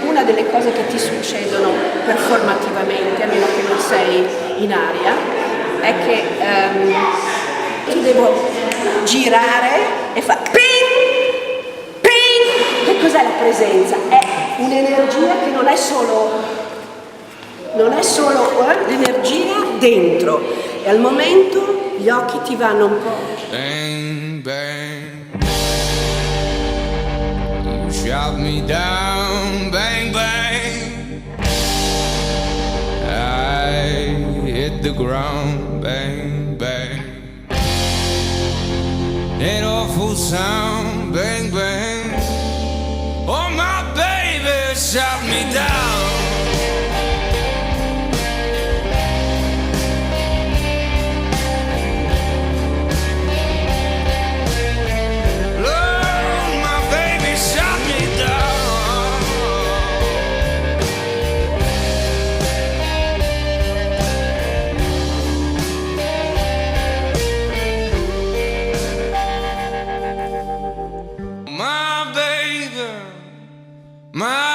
Una delle cose che ti succedono performativamente, a meno che non sei in aria, è che tu devo girare e fa ping, ping. Che cos'è la presenza? È un'energia che non è solo l'energia dentro, e al momento gli occhi ti vanno un po'. Bang, bang. You shot me down, bang, bang. I hit the ground, bang, bang. That awful sound, bang, bang. Oh, my baby shot me down. My